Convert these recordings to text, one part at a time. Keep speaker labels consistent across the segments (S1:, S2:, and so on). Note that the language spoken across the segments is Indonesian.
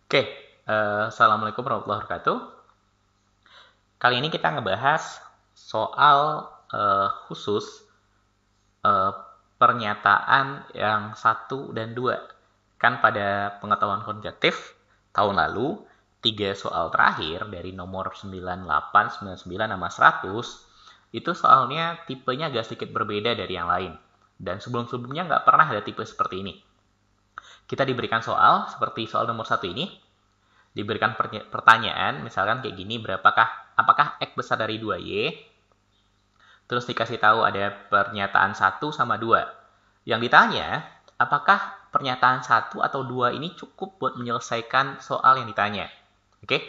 S1: Oke, Assalamualaikum warahmatullahi wabarakatuh. Kali ini kita ngebahas soal khusus eh, pernyataan yang satu dan dua. Kan pada pengetahuan kuantitatif tahun lalu, tiga soal terakhir dari nomor 98, 99, sama 100, itu soalnya tipenya agak sedikit berbeda dari yang lain. Dan sebelum-sebelumnya nggak pernah ada tipe seperti ini. Kita diberikan soal seperti soal nomor satu ini, diberikan pertanyaan, misalkan kayak gini, apakah X besar dari 2Y, terus dikasih tahu ada pernyataan satu sama 2. Yang ditanya, apakah pernyataan satu atau 2 ini cukup buat menyelesaikan soal yang ditanya. Oke?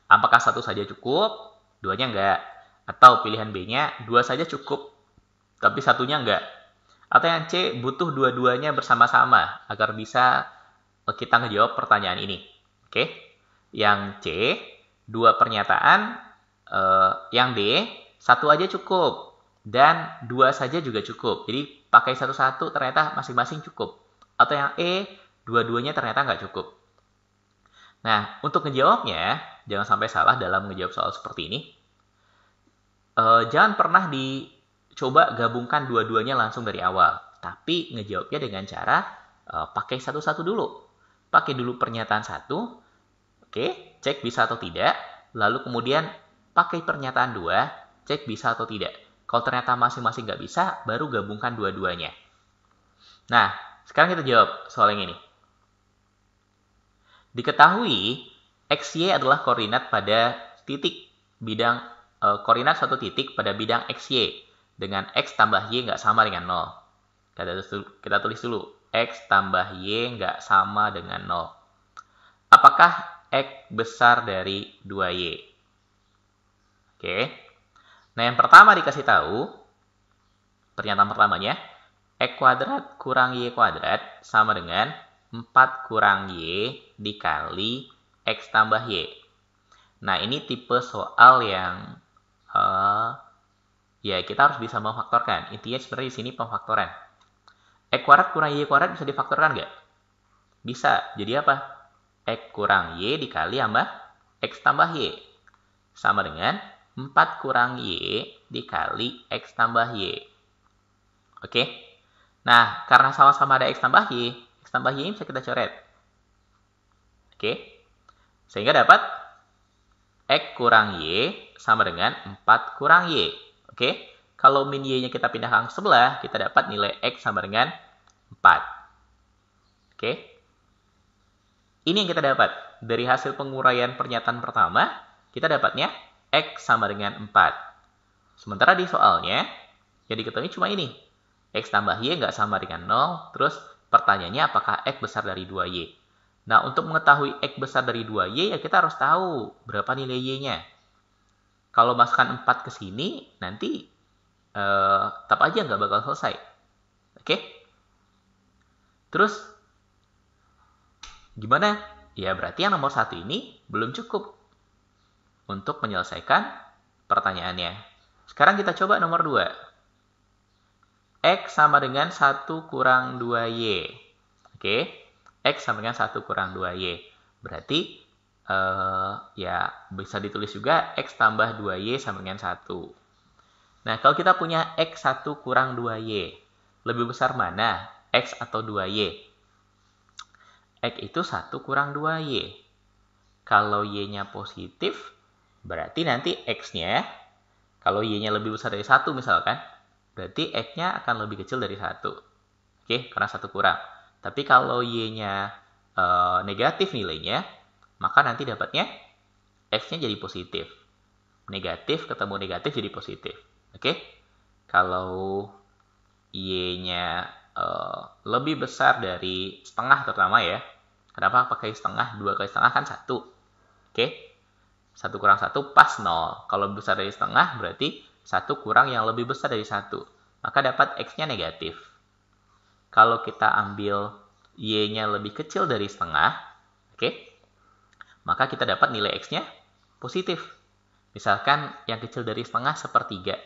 S1: Apakah satu saja cukup, duanya enggak? Atau pilihan B-nya, 2 saja cukup, tapi satunya enggak? Atau yang C, butuh dua-duanya bersama-sama agar bisa kita ngejawab pertanyaan ini. Oke? Yang C, dua pernyataan. Yang D, satu aja cukup. Dan dua saja juga cukup. Jadi pakai satu-satu ternyata masing-masing cukup. Atau yang E, dua-duanya ternyata nggak cukup. Nah, untuk ngejawabnya, jangan sampai salah dalam ngejawab soal seperti ini. Jangan pernah dicoba gabungkan dua-duanya langsung dari awal. Tapi ngejawabnya dengan cara pakai satu-satu dulu. Pakai dulu pernyataan satu, oke, cek bisa atau tidak. Lalu kemudian pakai pernyataan dua, cek bisa atau tidak. Kalau ternyata masing-masing nggak bisa, baru gabungkan dua-duanya. Nah, sekarang kita jawab soal yang ini. Diketahui, XY adalah koordinat pada titik bidang koordinat suatu titik pada bidang XY dengan X tambah Y nggak sama dengan 0. Kita tulis dulu, X tambah Y nggak sama dengan 0. Apakah X besar dari 2Y? Oke. Nah, yang pertama dikasih tahu, pernyataan pertamanya, X kuadrat kurang Y kuadrat sama dengan 4 kurang Y dikali X tambah Y. Nah, ini tipe soal yang ya kita harus bisa memfaktorkan. Intinya sebenarnya di sini pemfaktoran. X kuadrat kurang Y kuadrat bisa difaktorkan nggak? Bisa. Jadi apa? X kurang Y dikali sama X tambah Y. Sama dengan 4 kurang Y dikali X tambah Y. Oke? Nah, karena sama-sama ada X tambah Y ini bisa kita coret. Oke? Sehingga dapat X kurang Y sama dengan 4 kurang Y. Oke? Kalau min Y-nya kita pindahkan ke sebelah, kita dapat nilai X sama dengan 4. Oke? Ini yang kita dapat. Dari hasil penguraian pernyataan pertama, kita dapatnya X sama dengan 4. Sementara di soalnya, yang diketahui cuma ini. X tambah Y nggak sama dengan 0, terus pertanyaannya apakah X besar dari 2Y. Nah, untuk mengetahui X besar dari 2Y, ya kita harus tahu berapa nilai Y-nya. Kalau masukkan 4 ke sini, nanti tetap aja nggak bakal selesai. Oke? Terus, gimana? Ya, berarti yang nomor 1 ini belum cukup untuk menyelesaikan pertanyaannya. Sekarang kita coba nomor 2. X sama dengan 1 kurang 2Y. Oke? X sama dengan 1 kurang 2Y. Berarti ya bisa ditulis juga X tambah 2Y sama dengan 1. Nah, kalau kita punya X1 kurang 2Y, lebih besar mana? X atau 2Y? X itu 1 kurang 2Y. Kalau Y-nya positif, berarti nanti X-nya, kalau Y-nya lebih besar dari 1 misalkan, berarti X-nya akan lebih kecil dari 1. Oke, karena 1 kurang. Tapi kalau Y-nya negatif nilainya, maka nanti dapatnya X-nya jadi positif. Negatif ketemu negatif jadi positif. Oke? Kalau Y-nya lebih besar dari setengah terutama ya. Kenapa pakai setengah? 2 kali setengah kan 1. Oke? 1 kurang 1 pas 0. Kalau besar dari setengah berarti 1 kurang yang lebih besar dari 1. Maka dapat X-nya negatif. Kalau kita ambil Y-nya lebih kecil dari setengah, oke, maka kita dapat nilai X-nya positif. Misalkan yang kecil dari setengah sepertiga.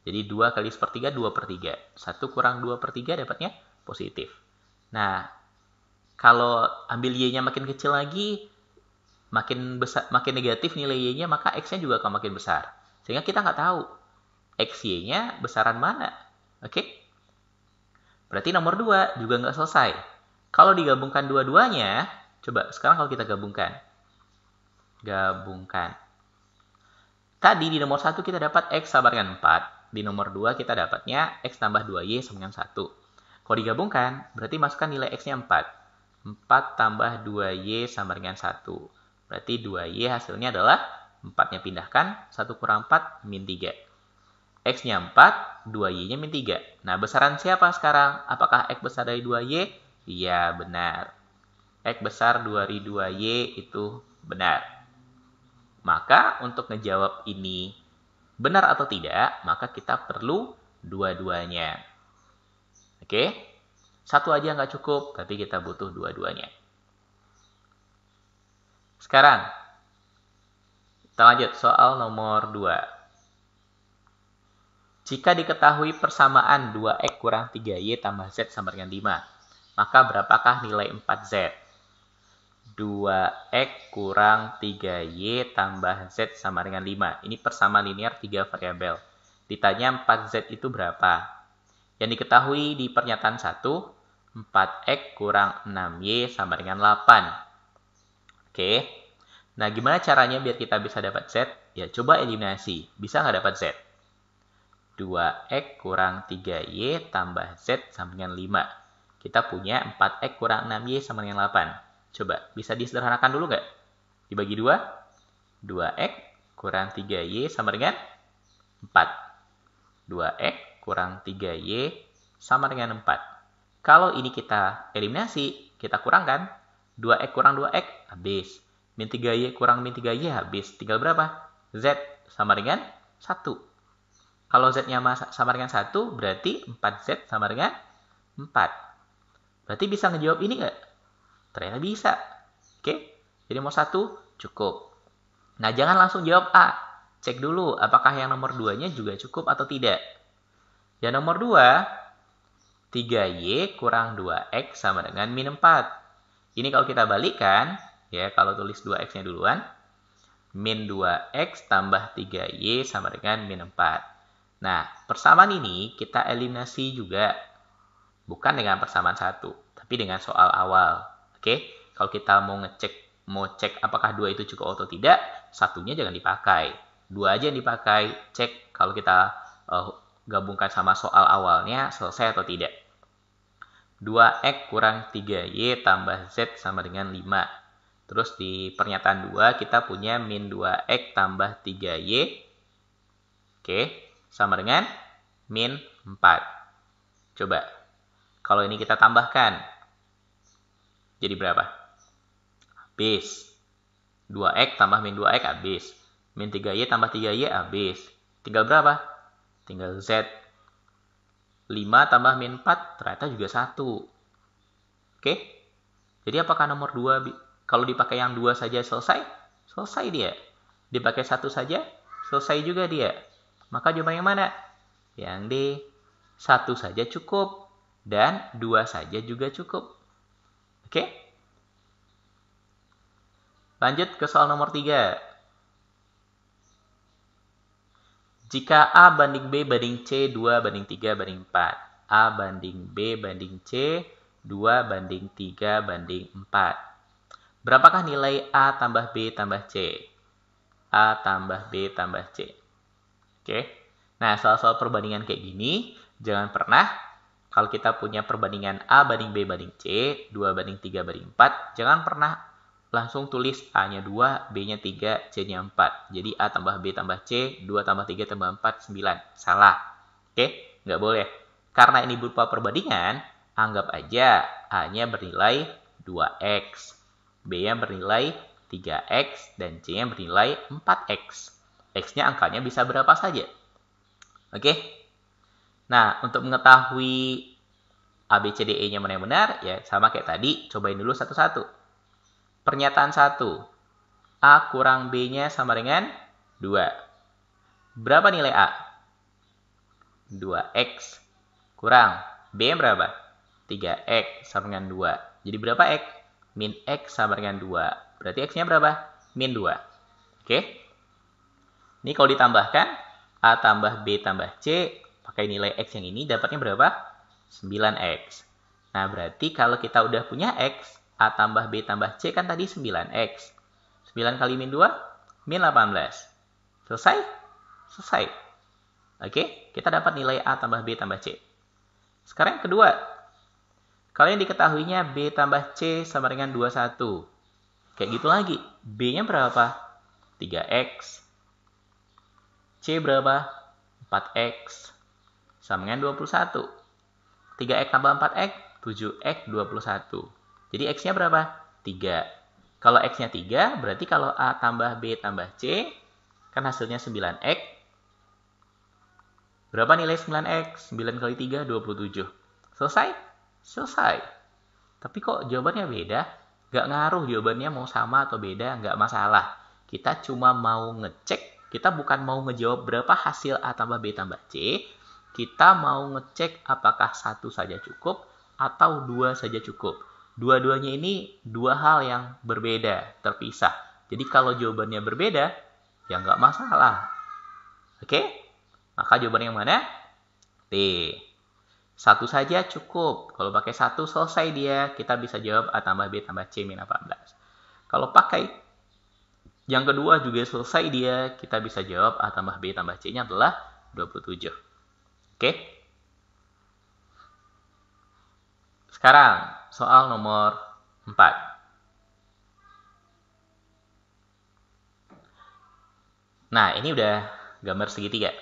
S1: Jadi 2 kali sepertiga 2/3. 1 kurang 2/3 dapatnya positif. Nah, Kalau ambil Y-nya makin kecil lagi, makin besar, makin negatif nilai Y-nya, maka X-nya juga akan makin besar. Sehingga kita nggak tahu X, Y-nya besaran mana. Oke? Berarti nomor 2 juga nggak selesai. Kalau digabungkan dua-duanya, coba sekarang kalau kita gabungkan. Tadi di nomor 1 kita dapat X sama dengan 4. Di nomor 2 kita dapatnya X tambah 2Y sama dengan 1. Kalau digabungkan, berarti masukkan nilai X-nya 4. 4 tambah 2Y sama dengan 1. Berarti 2Y hasilnya adalah 4-nya pindahkan, 1 kurang 4, min 3. X-nya 4, 2Y-nya min 3. Nah, besaran siapa sekarang? Apakah X besar dari 2Y? Iya, benar. X besar dari 2Y itu benar. Maka, untuk ngejawab ini benar atau tidak, maka kita perlu dua-duanya. Oke? Satu aja nggak cukup, tapi kita butuh dua-duanya. Sekarang, kita lanjut soal nomor 2. Jika diketahui persamaan 2X kurang 3Y tambah Z sama dengan 5, maka berapakah nilai 4Z? 2X kurang 3Y tambah Z sama dengan 5. Ini persamaan linear 3 variabel. Ditanya 4Z itu berapa? Yang diketahui di pernyataan 1, 4X kurang 6Y sama dengan 8. Oke. Nah, gimana caranya biar kita bisa dapat Z? Ya, coba eliminasi. Bisa nggak dapat Z? 2X kurang 3Y tambah Z sama dengan 5. Kita punya 4X kurang 6Y sama dengan 8. Coba, bisa disederhanakan dulu nggak? Dibagi 2. 2X kurang 3Y sama dengan 4. 2X kurang 3Y sama dengan 4. Kalau ini kita eliminasi, kita kurangkan. 2X kurang 2X, habis. Min 3Y kurang min 3Y, habis. Tinggal berapa? Z sama dengan 1. Kalau Z-nya sama dengan 1, berarti 4Z sama dengan 4. Berarti bisa ngejawab ini nggak? Ternyata bisa. Oke? Jadi nomor 1 cukup. Nah, jangan langsung jawab A. Cek dulu apakah yang nomor 2-nya juga cukup atau tidak. Yang nomor 2, 3Y kurang 2X sama dengan min 4. Ini kalau kita balikkan, ya kalau tulis 2X-nya duluan, min 2X tambah 3Y sama dengan min 4. Nah, persamaan ini kita eliminasi juga. Bukan dengan persamaan 1, tapi dengan soal awal. Oke? Kalau kita mau cek apakah 2 itu cukup atau tidak, satunya jangan dipakai. 2 aja yang dipakai, cek kalau kita gabungkan sama soal awalnya selesai atau tidak. 2X kurang 3Y tambah Z sama dengan 5. Terus di pernyataan 2 kita punya min 2X tambah 3Y. Oke, sama dengan min 4. Coba, kalau ini kita tambahkan, jadi berapa? Habis. 2X tambah min 2X habis. Min 3Y tambah 3Y habis. Tinggal berapa? Tinggal Z. 5 tambah min 4 ternyata juga 1. Oke? Jadi apakah nomor 2 kalau dipakai yang 2 saja selesai? Selesai dia. Dipakai 1 saja? Selesai juga dia. Maka jawaban yang mana? Yang D. 1 saja cukup. Dan 2 saja juga cukup. Oke? Lanjut ke soal nomor 3. Jika A banding B banding C, 2 banding 3 banding 4. A banding B banding C, 2 banding 3 banding 4. Berapakah nilai A tambah B tambah C? A tambah B tambah C. Oke. Nah, soal-soal perbandingan kayak gini, jangan pernah kalau kita punya perbandingan A banding B banding C, 2 banding 3 banding 4, jangan pernah langsung tulis A-nya 2, B-nya 3, C-nya 4. Jadi A tambah B tambah C, 2 tambah 3 tambah 4, 9. Salah. Oke? Nggak boleh. Karena ini berupa perbandingan, anggap aja A-nya bernilai 2X, B-nya bernilai 3X, dan C-nya bernilai 4X. X-nya angkanya bisa berapa saja. Oke? Nah, untuk mengetahui A, B, C, D, E-nya mana yang benar, ya sama kayak tadi, cobain dulu satu-satu. Pernyataan 1. A kurang B-nya sama dengan 2. Berapa nilai A? 2X. Kurang. B-nya berapa? 3x sama dengan 2. Jadi berapa x? Min x sama dengan 2. Berarti x-nya berapa? Min 2. Oke? Ini kalau ditambahkan, A tambah B tambah C, pakai nilai x yang ini, dapatnya berapa? 9x. Nah, berarti kalau kita udah punya x, A tambah B tambah C kan tadi 9x. 9 kali min 2, min 18. Selesai? Selesai. Oke, kita dapat nilai A tambah B tambah C. Sekarang yang kedua. Kalian diketahuinya B tambah C sama dengan 21. Kayak gitu lagi. B-nya berapa? 3x. C berapa? 4x. Sama dengan 21. 3x tambah 4x, 7x 21. Jadi x-nya berapa? 3. Kalau x-nya 3, berarti kalau A tambah B tambah C, kan hasilnya 9x. Berapa nilai 9x? 9 kali 3, 27. Selesai? Selesai. Tapi kok jawabannya beda? Gak ngaruh jawabannya mau sama atau beda, gak masalah. Kita cuma mau ngecek, kita bukan mau ngejawab berapa hasil A tambah B tambah C, kita mau ngecek apakah satu saja cukup atau dua saja cukup. Dua-duanya ini dua hal yang berbeda, terpisah. Jadi kalau jawabannya berbeda, ya nggak masalah. Oke? Maka jawaban yang mana? D. Satu saja cukup. Kalau pakai satu selesai dia, kita bisa jawab A tambah B tambah C min 18. Kalau pakai yang kedua juga selesai dia, kita bisa jawab A tambah B tambah C-nya adalah 27. Oke? Sekarang, soal nomor 4. Nah, ini udah gambar segitiga.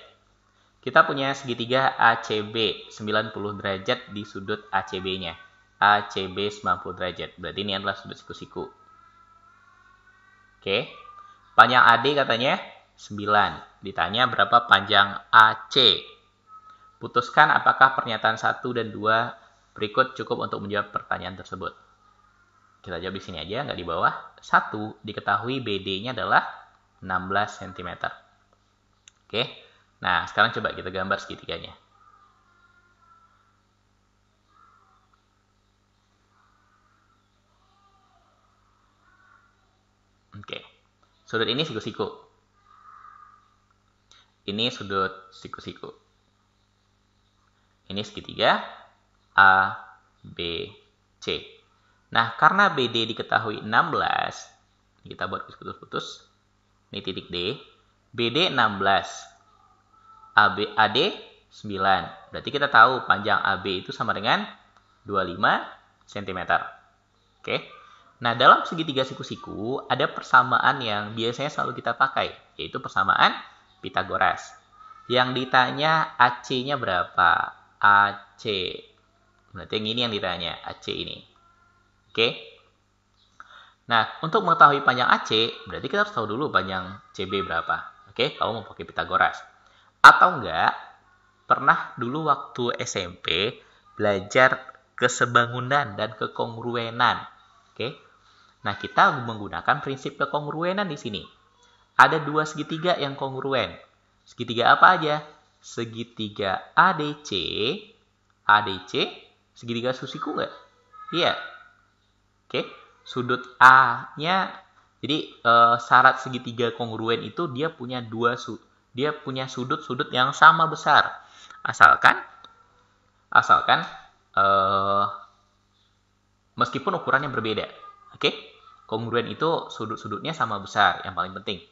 S1: Kita punya segitiga ACB 90 derajat di sudut ACB-nya. ACB 90 derajat. Berarti ini adalah sudut siku-siku. Oke. Panjang AD katanya 9. Ditanya berapa panjang AC. Putuskan apakah pernyataan 1 dan 2 berikut cukup untuk menjawab pertanyaan tersebut. Kita jawab di sini aja, nggak di bawah. 1, diketahui BD-nya adalah 16 cm. Oke. Nah, sekarang coba kita gambar segitiganya. Oke. Sudut ini siku-siku. Ini sudut siku-siku. Ini segitiga A, B, C. Nah, karena BD diketahui 16, kita buat putus-putus. Ini titik D. BD 16. AD 9. Berarti kita tahu panjang AB itu sama dengan 25 cm. Oke. Nah, dalam segitiga siku-siku ada persamaan yang biasanya selalu kita pakai, yaitu persamaan Pitagoras. Yang ditanya AC-nya berapa? AC. Berarti yang ini yang ditanya, AC ini. Oke. Nah, untuk mengetahui panjang AC, berarti kita harus tahu dulu panjang CB berapa. Oke, kalau mau pakai Pitagoras. Atau enggak, pernah dulu waktu SMP belajar kesebangunan dan kekongruenan. Oke. Nah, kita menggunakan prinsip kekongruenan di sini. Ada dua segitiga yang kongruen. Segitiga apa aja? Segitiga ADC. ADC, segitiga susiku enggak? Iya. Oke. Sudut A-nya, jadi syarat segitiga kongruen itu dia punya sudut-sudut yang sama besar. Asalkan meskipun ukurannya berbeda. Oke? Kongruen itu sudut-sudutnya sama besar, yang paling penting.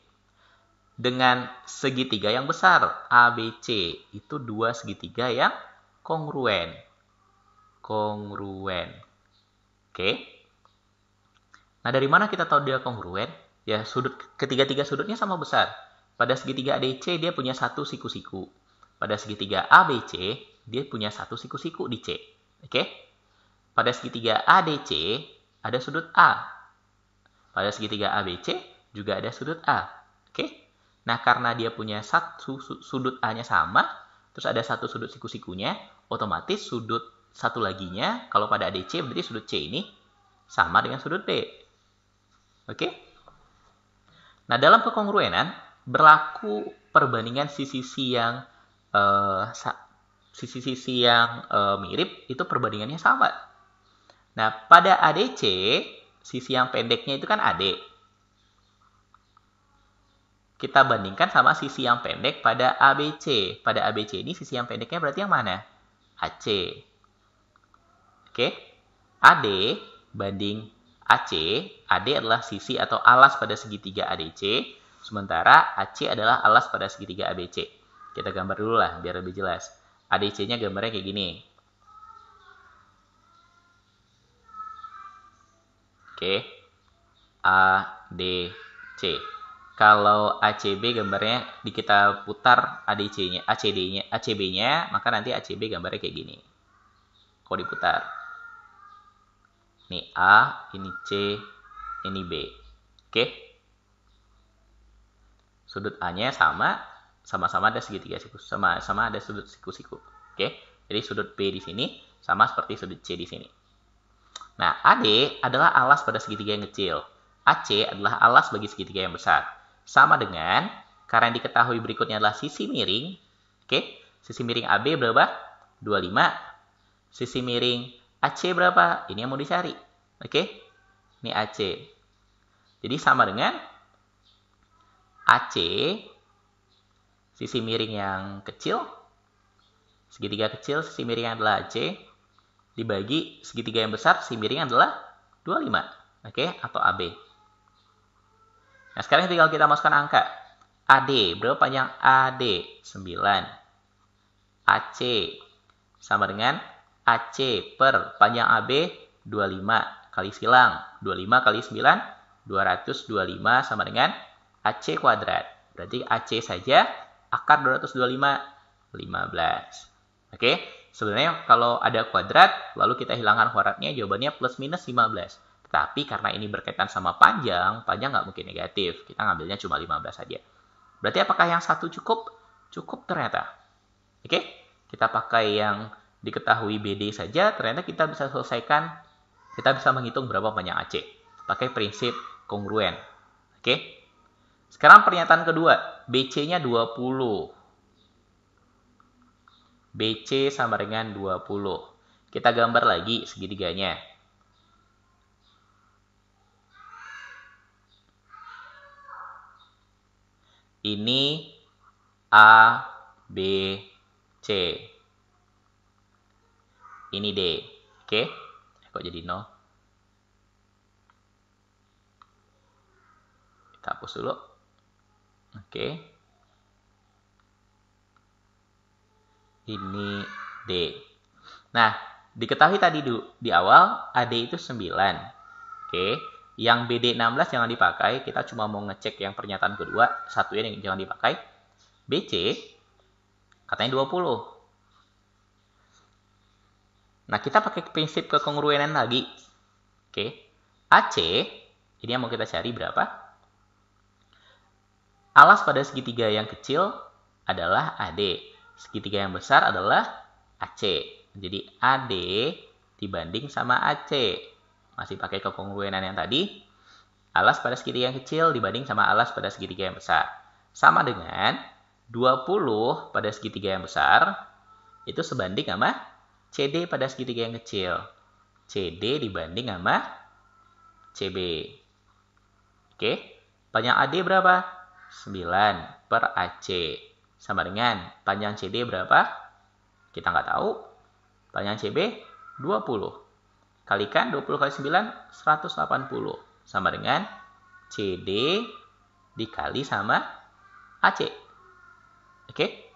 S1: Dengan segitiga yang besar, ABC, itu dua segitiga yang kongruen. Kongruen. Oke? Nah, dari mana kita tahu dia kongruen? Ya, ketiga-tiga sudutnya sama besar. Pada segitiga ADC, dia punya satu siku-siku. Pada segitiga ABC, dia punya satu siku-siku di C. Oke? Pada segitiga ADC, ada sudut A. Pada segitiga ABC, juga ada sudut A. Oke? Nah, karena dia punya satu sudut A-nya sama, terus ada satu sudut siku-sikunya, otomatis sudut satu laginya, kalau pada ADC, berarti sudut C ini sama dengan sudut B. Oke? Nah, dalam kekongruenan, berlaku perbandingan sisi-sisi yang mirip, itu perbandingannya sama. Nah, pada ADC, sisi yang pendeknya itu kan AD. Kita bandingkan sama sisi yang pendek pada ABC. Pada ABC ini sisi yang pendeknya berarti yang mana? AC. Oke? AD banding AC. AD adalah sisi atau alas pada segitiga ADC. Sementara AC adalah alas pada segitiga ABC. Kita gambar dulu lah biar lebih jelas. ADC-nya gambarnya kayak gini. Oke. ADC. Kalau ACB gambarnya kita putar ADC-nya, ACB-nya, maka nanti ACB gambarnya kayak gini. Kalau diputar. Ini A, ini C, ini B. Oke. Sudut A-nya sama-sama ada segitiga siku, sama ada sudut siku-siku. Oke. Jadi sudut B di sini sama seperti sudut C di sini. Nah, AD adalah alas pada segitiga yang kecil. AC adalah alas bagi segitiga yang besar. Sama dengan, karena yang diketahui berikutnya adalah sisi miring. Oke, sisi miring AB berapa? 25. Sisi miring AC berapa? Ini yang mau dicari. Oke, ini AC. Jadi sama dengan AC, sisi miring yang kecil, segitiga kecil, sisi miring adalah AC, dibagi segitiga yang besar, sisi miring adalah 25. Oke, atau AB. Nah, sekarang tinggal kita masukkan angka. AD, berapa panjang AD? 9. AC, sama dengan AC per panjang AB, 25. Kali silang, 25 kali 9, 225 sama dengan AC kuadrat. Berarti AC saja, akar 225, 15. Oke, sebenarnya kalau ada kuadrat, lalu kita hilangkan kuadratnya, jawabannya plus minus 15. Tapi karena ini berkaitan sama panjang nggak mungkin negatif. Kita ngambilnya cuma 15 saja. Berarti apakah yang satu cukup? Cukup ternyata. Oke, kita pakai yang diketahui BD saja, ternyata kita bisa selesaikan, kita bisa menghitung berapa panjang AC. Pakai prinsip kongruen. Oke, sekarang pernyataan kedua, BC-nya 20. BC sama dengan 20. Kita gambar lagi segitiganya. Ini A, B, C. Ini D. Oke? Kok jadi 0? Kita hapus dulu. Oke. Ini D. Nah, diketahui tadi di awal AD itu 9. Oke. Yang BD 16 jangan dipakai, kita cuma mau ngecek yang pernyataan kedua, satunya yang jangan dipakai. BC katanya 20. Nah, kita pakai prinsip kekongruenan lagi. Oke. AC, ini yang mau kita cari berapa? Alas pada segitiga yang kecil adalah AD. Segitiga yang besar adalah AC. Jadi AD dibanding sama AC. Masih pakai kekongruenan yang tadi. Alas pada segitiga yang kecil dibanding sama alas pada segitiga yang besar. Sama dengan 20 pada segitiga yang besar itu sebanding sama CD pada segitiga yang kecil. CD dibanding sama CB. Oke. Panjang AD berapa? 9 per AC. Sama dengan panjang CD berapa? Kita nggak tahu. Panjang CB 20. Kalikan 20 kali 9, 180. Sama dengan CD dikali sama AC. Oke?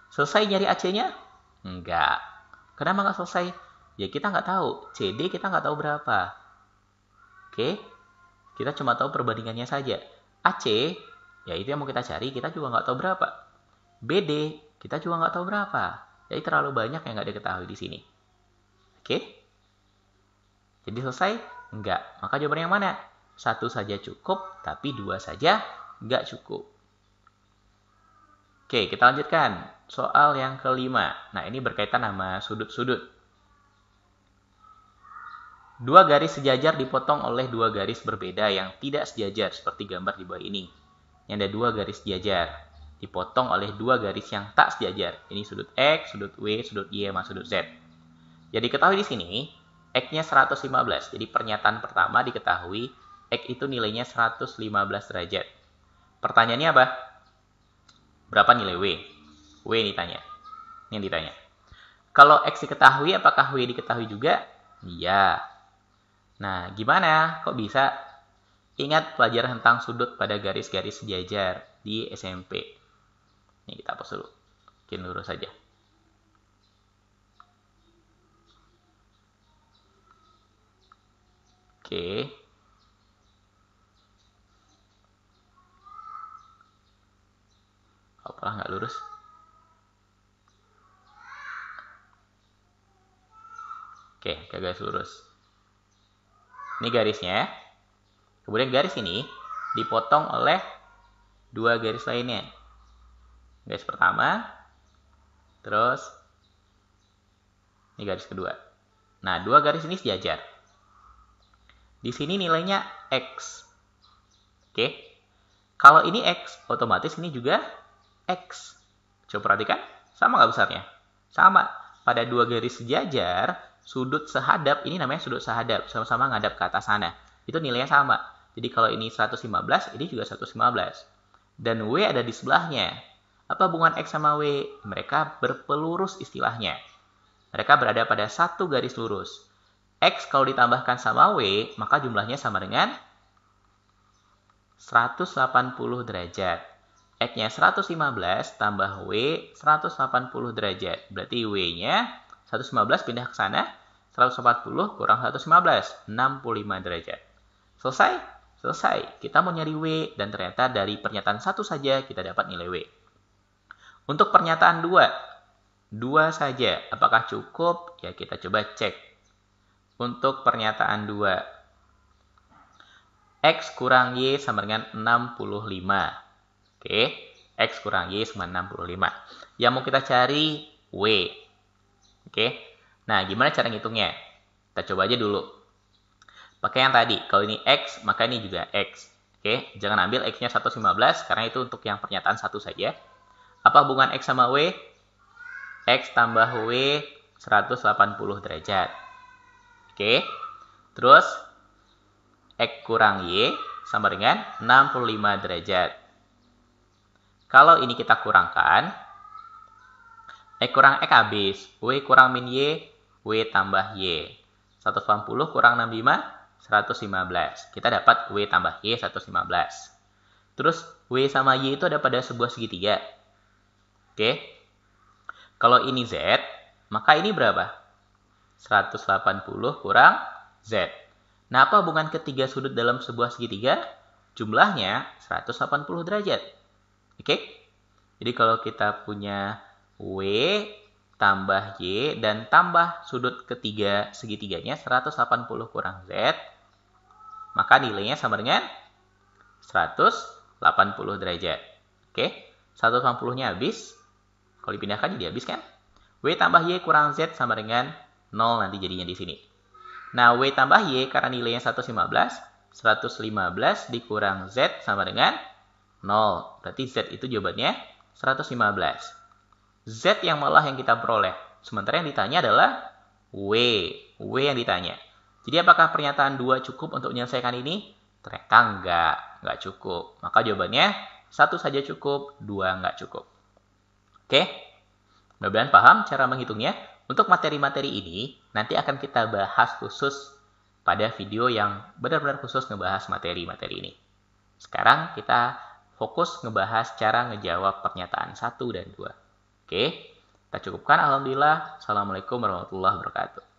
S1: Selesai nyari AC-nya? Enggak. Kenapa nggak selesai? Ya kita nggak tahu. CD kita nggak tahu berapa. Oke? Kita cuma tahu perbandingannya saja. AC, ya itu yang mau kita cari, kita juga nggak tahu berapa. BD, kita juga nggak tahu berapa. Jadi terlalu banyak yang nggak diketahui di sini. Oke? Jadi selesai? Enggak. Maka jawabannya yang mana? 1 saja cukup, tapi 2 saja nggak cukup. Oke, kita lanjutkan. Soal yang kelima. Nah, ini berkaitan sama sudut-sudut. 2 garis sejajar dipotong oleh 2 garis berbeda yang tidak sejajar, seperti gambar di bawah ini. Yang ada 2 garis sejajar, dipotong oleh 2 garis yang tak sejajar. Ini sudut X, sudut W, sudut Y, sama sudut Z. Jadi diketahui di sini, X-nya 115. Jadi pernyataan pertama diketahui X itu nilainya 115 derajat. Pertanyaannya apa? Berapa nilai W? W yang ditanya. Yang ditanya. Kalau X diketahui, apakah W diketahui juga? Iya. Nah, gimana? Kok bisa? Ingat pelajaran tentang sudut pada garis-garis sejajar di SMP. Ini kita hapus dulu. Bikin lurus saja. Oke. Apalah nggak lurus. Oke, ke garis lurus. Ini garisnya. Kemudian garis ini dipotong oleh dua garis lainnya. Garis pertama, terus ini garis kedua. Nah, dua garis ini sejajar. Di sini nilainya X. Oke. Kalau ini X, otomatis ini juga X. Coba perhatikan, sama nggak besarnya? Sama. Pada dua garis sejajar, sudut sehadap, ini namanya sudut sehadap, sama-sama ngadap ke atas sana. Itu nilainya sama. Jadi kalau ini 115, ini juga 115. Dan W ada di sebelahnya. Apa hubungan X sama W? Mereka berpelurus istilahnya. Mereka berada pada satu garis lurus. X kalau ditambahkan sama W, maka jumlahnya sama dengan 180 derajat. X-nya 115 tambah W 180 derajat. Berarti W-nya 115 pindah ke sana, 140 kurang 115, 65 derajat. Selesai? Selesai. Kita mau nyari W, dan ternyata dari pernyataan 1 saja kita dapat nilai W. Untuk pernyataan 2 saja. Apakah cukup? Ya, kita coba cek. Untuk pernyataan 2, X kurang Y sama dengan 65. Oke, X kurang Y sama 65. Yang mau kita cari W. Oke, nah gimana cara ngitungnya? Kita coba aja dulu. Pakai yang tadi, kalau ini X, maka ini juga X. Oke, jangan ambil X-nya 115, karena itu untuk yang pernyataan 1 saja. Apa hubungan X sama W? X tambah W 180 derajat. Oke, terus X kurang Y sama dengan 65 derajat. Kalau ini kita kurangkan, X kurang X habis, W kurang min Y, W tambah Y. 180 kurang 65, 115. Kita dapat W tambah Y 115. Terus W sama Y itu ada pada sebuah segitiga. Oke. Kalau ini Z, maka ini berapa? 180 kurang Z. Nah, apa hubungan ketiga sudut dalam sebuah segitiga? Jumlahnya 180 derajat. Oke? Jadi kalau kita punya W tambah Y dan tambah sudut ketiga segitiganya 180 kurang Z, maka nilainya sama dengan 180 derajat. Oke? 180-nya habis. Kalau dipindahkan jadi habis kan? W tambah Y kurang Z sama dengan 0 nanti jadinya di sini. Nah, W tambah Y karena nilainya 115, 115 dikurang Z sama dengan 0. Berarti Z itu jawabannya 115. Z yang malah yang kita peroleh. Sementara yang ditanya adalah W. W yang ditanya. Jadi apakah pernyataan 2 cukup untuk menyelesaikan ini? Ternyata enggak cukup. Maka jawabannya 1 saja cukup, 2 enggak cukup. Oke? Mudah-mudahan paham cara menghitungnya. Untuk materi-materi ini, nanti akan kita bahas khusus pada video yang benar-benar khusus ngebahas materi-materi ini. Sekarang kita fokus ngebahas cara ngejawab pernyataan 1 dan 2. Oke, kita cukupkan. Alhamdulillah. Assalamualaikum warahmatullahi wabarakatuh.